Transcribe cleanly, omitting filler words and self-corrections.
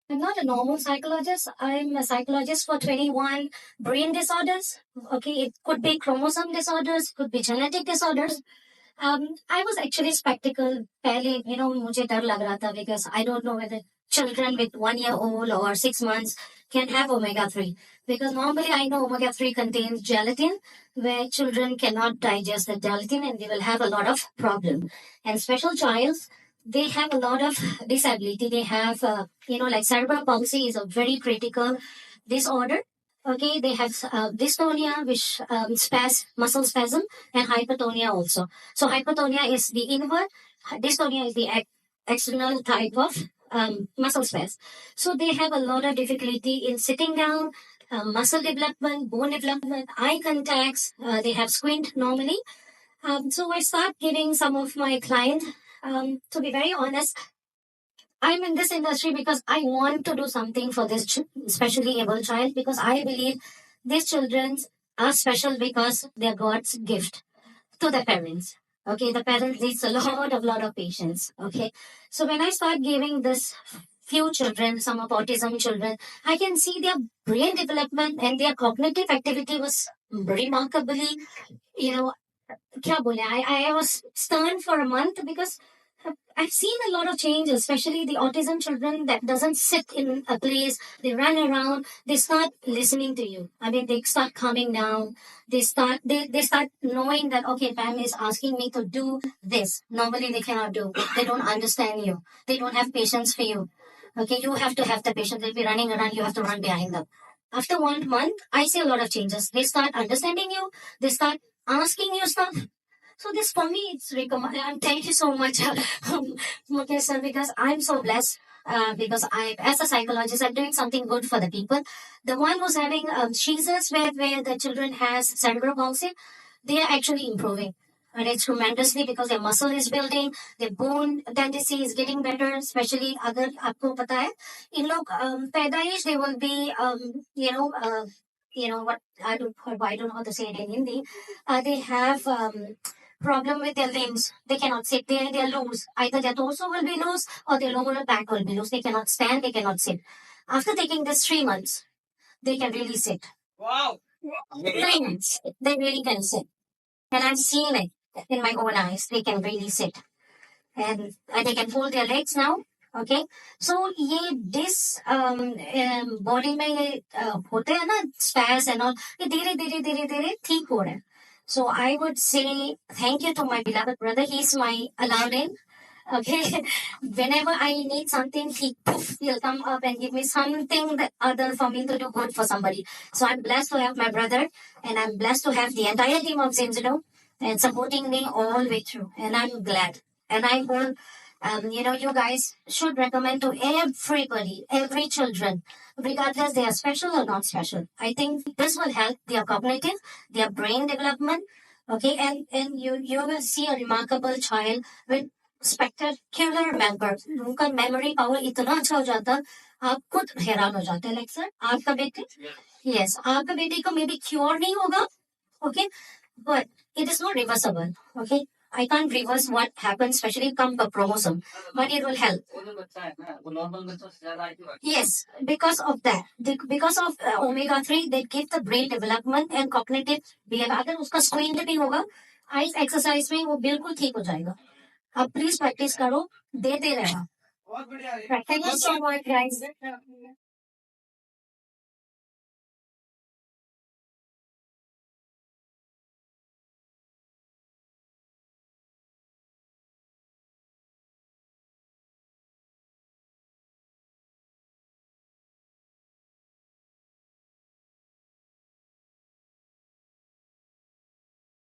I'm not a normal psychologist. I'm a psychologist for 21 brain disorders. Okay, it could be chromosome disorders, could be genetic disorders. I was actually skeptical पहले, मुझे डर लग रहा था because I don't know whether children with 1 year old or 6 months can have omega-3. Because normally I know omega-3 contains gelatin, where children cannot digest the gelatin and they will have a lot of problem. And special childs, they have a lot of disability. They have, like cerebral palsy is a very critical disorder. Okay, they have dystonia, which muscle spasm, and hypertonia also. So hypertonia is the inward, dystonia is the external type of muscle spasm. So they have a lot of difficulty in sitting down, muscle development, bone development, eye contacts. They have squint normally. So I start giving some of my clients. To be very honest, I'm in this industry because I want to do something for this especially able child, because I believe these children are special because they're God's gift to the parents. Okay, the parents needs a lot of patience. Okay, so when I start giving this few children, some of autism children, I can see their brain development and their cognitive activity was remarkably, you know, क्या बोले, I was stunned for a month because I've seen a lot of changes, especially the autism children that doesn't sit in a place. They run around. They start listening to you. I mean, they start calming down. They start knowing that, okay, Pam is asking me to do this. Normally they cannot do. They don't understand you. They don't have patience for you. Okay, you have to have the patience. They'll be running around. You have to run behind them. After 1 month, I see a lot of changes. They start understanding you. They start asking you stuff. So this for me, it's recommend. And thank you so much, Mukesh sir, because I'm so blessed. Because as a psychologist, I'm doing something good for the people. The one who's having seizures where the children has cerebral palsy, they are actually improving. And it's tremendously because their muscle is building, their bone density is getting better. Especially अगर आपको पता है, इन लोग पैदाइश they will be what I don't know how to say it in Hindi. They have problem with their limbs. They cannot sit. They're loose. Either their torso will be loose or their lower back will be loose. They cannot stand. They cannot sit. After taking this 3 months, they can really sit. Wow. 3 months, they really can sit. And I've seen it in my own eyes. They can really sit. And they can fold their legs now. Okay, so ये dish body में ये होते हैं ना स्पैस and all, ये धीरे धीरे धीरे धीरे ठीक हो रहा है. So I would say thank you to my beloved brother. He's my Aladdin. Okay, whenever I need something, he'll come up and give me something that other for me to do good for somebody. So I'm blessed to have my brother, and I'm blessed to have the entire team of Zinzino and supporting me all the way through. And I'm glad. And I will, you guys should recommend to everybody, every children, regardless they are special or not special. I think this will help their cognitive, their brain development. Okay, and you will see a remarkable child with spectacular memory. उनका memory power इतना अच्छा हो जाता है, आप खुद हैरान हो जाते हैं. लाइक सर, आपका बेटे, यस, आपका बेटे को मे बी क्योर नहीं होगा. Okay, but it is not reversible. Okay, I can't reverse what happens, especially come a chromosome, but it will help. Yes, because of that, because of omega-3, they give the brain development and cognitive behavior. अगर उसका screen भी होगा, ice exercise में वो बिल्कुल ठीक हो जाएगा. आप प्लीज प्रैक्टिस करो, देते रहना. Thank you so much, guys.